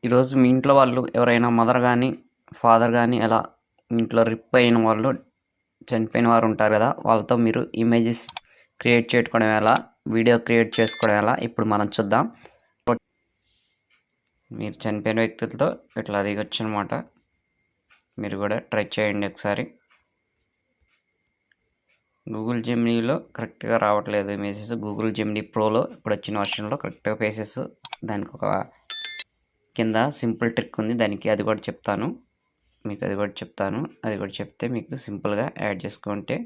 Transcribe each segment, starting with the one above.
ఈరోజు మీ ఇంట్లో వాళ్ళు ఎవరైనా మదర్ గానీ, ఫాదర్ గానీ అలా ఇంట్లో అయిన వాళ్ళు చనిపోయిన వారు ఉంటారు గదా! వాళ్ళతో మీరు ఇమేజెస్ క్రియేట్ చేసుకోవడం ఎలా? వీడియో క్రియేట్ చేసుకోవడం ఎలా? ఇప్పుడు మనం చూద్దాం. మీరు చనిపోయిన వ్యక్తులతో ఇట్లా దిగొచ్చనమాట. మీరు గూడా ట్రై చేయండి ఒకసారి. గూగుల్ జెమినీలో కరెక్ట్‌గా రావట్లేదు ఇమేజెస్. గూగుల్ జెమినీ ప్రోలో ఇప్పుడొచ్చిన వర్షన్‌లో కరెక్ట్‌గా ఫేసెస్ దానికొక కింద సింపుల్ ట్రిక్ ఉంది. దానికి అది కూడా చెప్తాను. మీకు అది కూడా చెప్తాను. అది కూడా చెప్తే మీకు సింపుల్‌గా యాడ్ చేసుకుంటే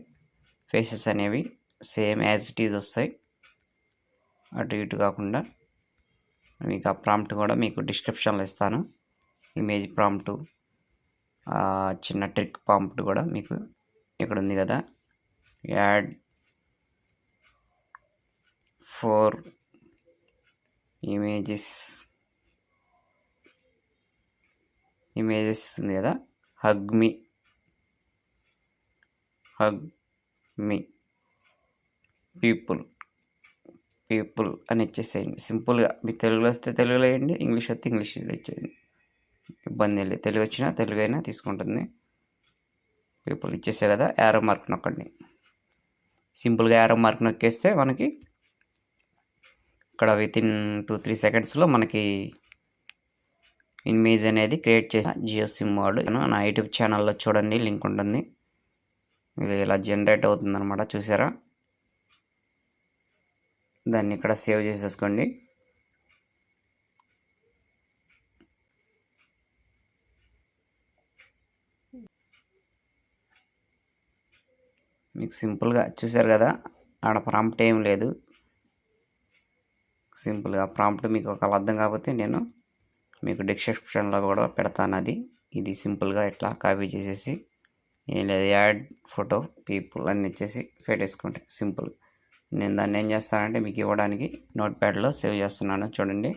ఫేసెస్ అనేవి సేమ్ యాజ్ ఇట్ ఈజ్ వస్తాయి. అటు ఇటు కాకుండా మీకు ఆ ప్రాంప్ట్ కూడా మీకు డిస్క్రిప్షన్‌లో ఇస్తాను. ఇమేజ్ ప్రాంప్ట్ చిన్న ట్రిక్ ప్రాంప్ట్ కూడా మీకు ఇక్కడ ఉంది కదా, యాడ్ ఫోర్ ఇమేజెస్ ఉంది కదా, హగ్ మీ పీపుల్ అని ఇచ్చేసేయండి. సింపుల్గా మీకు తెలుగులో వస్తే తెలుగులో వేయండి, ఇంగ్లీష్ వస్తే ఇంగ్లీష్లో ఇచ్చేయండి. ఇబ్బంది లేదు. తెలుగు వచ్చినా తెలుగు అయినా తీసుకుంటుంది. పీపుల్ ఇచ్చేసే కదా, యారో మార్క్ నొక్కండి. సింపుల్గా యారో మార్క్ నొక్కేస్తే మనకి ఇక్కడ వితిన్ 2-3 సెకండ్స్లో మనకి ఇమేజ్ అనేది క్రియేట్ చేసిన జియో సిమ్ వాడు నా యూట్యూబ్ ఛానల్లో చూడండి, లింక్ ఉంటుంది. ఇది ఇలా జనరేట్ అవుతుంది అనమాట. చూసారా? దాన్ని ఇక్కడ సేవ్ చేసేసుకోండి. మీకు సింపుల్గా చూసారు కదా, ఆడ ప్రాంప్ట్ ఏం లేదు. సింపుల్గా ప్రాంప్ట్ మీకు ఒకవేళ అర్థం కాకపోతే నేను మీకు డిస్క్రిప్షన్లో కూడా పెడతాను. ఇది సింపుల్గా ఇట్లా కాపీ చేసేసి ఏం లేదు, యాడ్ ఫోటో పీపుల్ అని ఇచ్చేసి పెట్టేసుకోండి. సింపుల్. నేను దాన్ని ఏం చేస్తానంటే మీకు ఇవ్వడానికి నోట్ ప్యాడ్లో సేవ్ చేస్తున్నాను. చూడండి,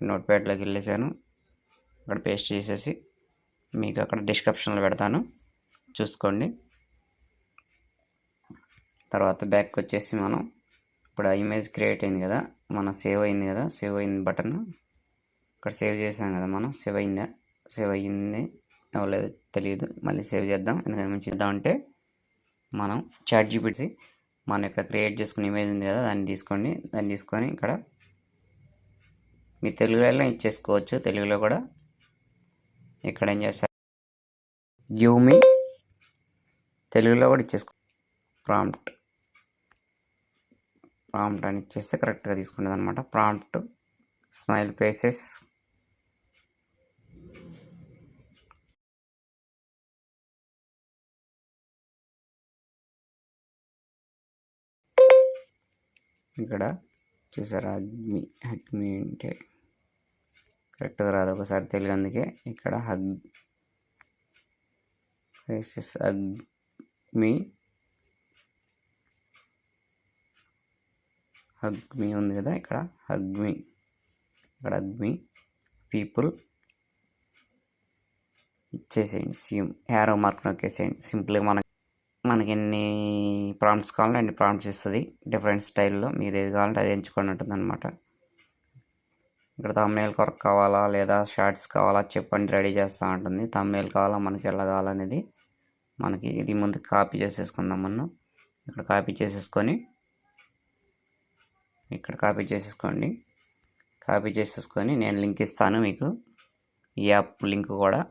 నోట్ ప్యాడ్లోకి వెళ్ళేసాను. అక్కడ పేస్ట్ చేసేసి మీకు అక్కడ డిస్క్రిప్షన్లో పెడతాను, చూసుకోండి. తర్వాత బ్యాక్ వచ్చేసి మనం ఇప్పుడు ఆ ఇమేజ్ క్రియేట్ అయింది కదా, మన సేవ్ అయింది కదా, సేవ్ అయింది బటన్ ఇక్కడ సేవ్ చేసాం కదా మనం. సేవ్ అయ్యింది అవ్వలేదు తెలియదు, మళ్ళీ సేవ్ చేద్దాం. ఎందుకంటే మంచి చేద్దామంటే మనం ChatGPT మనం ఇక్కడ క్రియేట్ చేసుకున్న ఇమేజ్ ఉంది కదా, దాన్ని తీసుకోండి. దాన్ని తీసుకొని ఇక్కడ మీ తెలుగులో ఇచ్చేసుకోవచ్చు. తెలుగులో కూడా ఇక్కడ ఏం చేస్తారు, గివ్ మీ తెలుగులో కూడా ఇచ్చేసుకో. ప్రాంప్ట్ అని ఇచ్చేస్తే కరెక్ట్గా తీసుకునేది అనమాట. ప్రాంప్ట్ స్మైల్ ఫేసెస్ ఇక్కడ చూసారా, హగ్ మీ అంటే కరెక్ట్గా రాదు ఒకసారి తెలుగు, అందుకే ఇక్కడ హగ్ ఫేసెస్ హగ్ మీ ఉంది కదా, ఇక్కడ హగ్ మీ పీపుల్ ఇచ్చేసేయండి. యారో మార్క్ నొక్కేసేయండి. సింపుల్గా మనకి ఎన్ని ప్రాంప్ట్స్ కావాలంటే అన్ని ప్రాంప్ట్స్ ఇస్తుంది. డిఫరెంట్ స్టైల్లో మీరు ఏది కావాలంటే అది ఎంచుకొని ఉంటుంది అనమాట. ఇక్కడ తమ్నేల్ కొరకు కావాలా లేదా షార్ట్స్ కావాలా చెప్పండి, రెడీ చేస్తూ ఉంటుంది. తమ్నేల్ కావాలా, మనకి ఎలా కావాలనేది మనకి ఇది ముందు కాపీ చేసేసుకుందాం. మనం ఇక్కడ కాపీ చేసేసుకొని ఇక్కడ కాపీ చేసేసుకొని నేను లింక్ ఇస్తాను మీకు. ఈ యాప్ లింక్ కూడా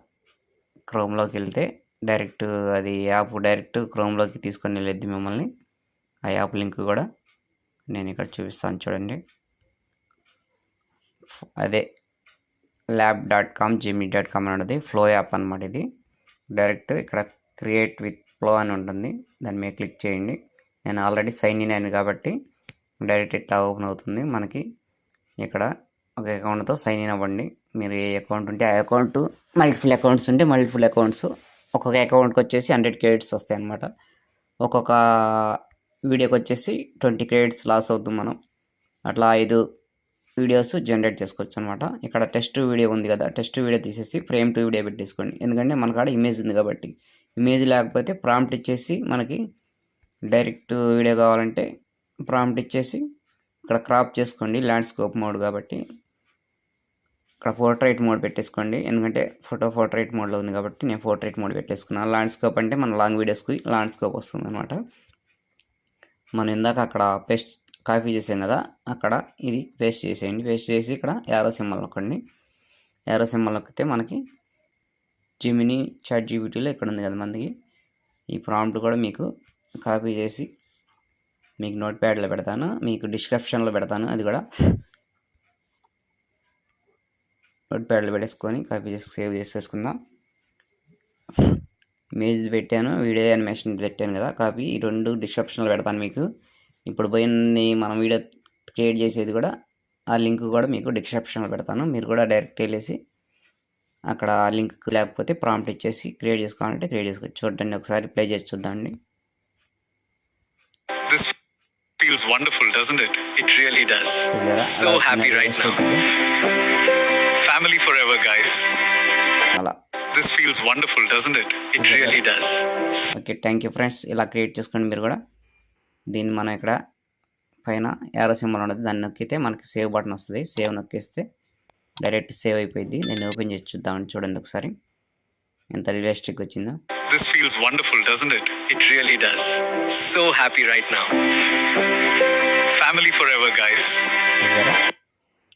క్రోమ్లోకి వెళ్తే డైరెక్ట్ అది యాప్ డైరెక్ట్ క్రోమ్లోకి తీసుకొని వెళ్ళొద్ది మిమ్మల్ని. ఆ యాప్ లింక్ కూడా నేను ఇక్కడ చూపిస్తాను, చూడండి. అదే lab.com gemini.com అనేది ఫ్లో యాప్ అనమాట. ఇది డైరెక్ట్ ఇక్కడ క్రియేట్ విత్ ఫ్లో అని ఉంటుంది, దాని మీద క్లిక్ చేయండి. నేను ఆల్రెడీ సైన్ ఇన్ అయ్యాను కాబట్టి డైరెక్ట్ ఇట్లా ఓపెన్ అవుతుంది. మనకి ఇక్కడ ఒక అకౌంట్తో సైన్ ఇన్ అవ్వండి. మీరు ఏ అకౌంట్ ఉంటే ఆ అకౌంట్, మల్టిపుల్ అకౌంట్స్ ఉంటే మల్టిపుల్ అకౌంట్స్, ఒక్కొక్క అకౌంట్కి వచ్చేసి 100 క్రెడిట్స్ వస్తాయి అన్నమాట. ఒక్కొక్క వీడియోకి వచ్చేసి 20 క్రెడిట్స్ లాస్ అవుతుంది. మనం అట్లా 5 వీడియోస్ జనరేట్ చేసుకోవచ్చు అనమాట. ఇక్కడ టెస్ట్ వీడియో ఉంది కదా, టెస్ట్ వీడియో తీసేసి ఫ్రేమ్ టు వీడియో పెట్టేసుకోండి. ఎందుకంటే మనకాడ ఇమేజ్ ఉంది కాబట్టి. ఇమేజ్ లేకపోతే ప్రాంప్ట్ ఇచ్చేసి మనకి డైరెక్ట్ వీడియో కావాలంటే ప్రాంప్ట్ ఇచ్చేసి ఇక్కడ క్రాప్ చేసుకోండి. ల్యాండ్స్కేప్ మోడ్ కాబట్టి ఇక్కడ పోర్ట్రైట్ మోడ్ పెట్టేసుకోండి, ఎందుకంటే పోర్ట్రైట్ మోడ్లో ఉంది కాబట్టి నేను పోర్ట్రైట్ మోడ్ పెట్టేసుకున్నాను. ల్యాండ్స్కేప్ అంటే మన లాంగ్ వీడియోస్కి ల్యాండ్స్కేప్ వస్తుంది అనమాట. మనం ఇందాక అక్కడ పేస్ట్ కాపీ చేసాం కదా, అక్కడ ఇది పేస్ట్ చేసేయండి. పేస్ట్ చేసి ఇక్కడ యారో సింబల్ నొక్కండి. యారో సింబల్ నొక్కితే మనకి జెమినీ చాట్ జీపీటీలో ఇక్కడ ఉంది కదా మనకి ఈ ప్రాంప్ట్ కూడా మీకు కాపీ చేసి మీకు నోట్ ప్యాడ్లో పెడతాను, మీకు డిస్క్రిప్షన్లో పెడతాను. అది కూడా నోట్ ప్యాడ్లో పెట్టేసుకొని కాపీ చేసి సేవ్ చేసేసుకుందాం. ఇమేజ్ పెట్టాను, వీడియో యానిమేషన్ పెట్టాను కదా కాపీ, ఈ రెండు డిస్క్రిప్షన్లో పెడతాను మీకు. ఇప్పుడు పోయింది మనం వీడియో క్రియేట్ చేసేది కూడా ఆ లింక్ కూడా మీకు డిస్క్రిప్షన్లో పెడతాను. మీరు కూడా డైరెక్ట్ వెళ్ళేసి అక్కడ ఆ లింక్ లేకపోతే ప్రాంప్ట్ ఇచ్చేసి క్రియేట్ చేసుకోవాలంటే క్రియేట్ చేసుకోవచ్చు. చూడండి, ఒకసారి ప్లే చేసి చూద్దామండి. This feels wonderful, doesn't it? It really does. So happy right now. Family forever, guys. అలా This feels wonderful, doesn't it? It really does. Okay, thank you friends. ఇలా create చేసుకోండి మీరు కూడా. దీన్ని మనం ఇక్కడ పైన యారో సింబల్ ఉంటుంది, దాన్ని నొక్కితే మనకి సేవ్ బటన్ వస్తుంది. సేవ్ నొక్కిస్తే డైరెక్ట్ సేవ్ అయిపోయింది. నేను ఓపెన్ చేసి చూద్దామని చూడండి ఒకసారి ఎంత రియలిస్టిక్ వచ్చిందో. This feels wonderful, doesn't it? It really does. So happy right now. Family forever, guys.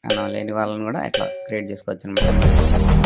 అలా లేని వాళ్ళని కూడా ఇట్లా క్రియేట్ చేసుకోవచ్చు అనమాట.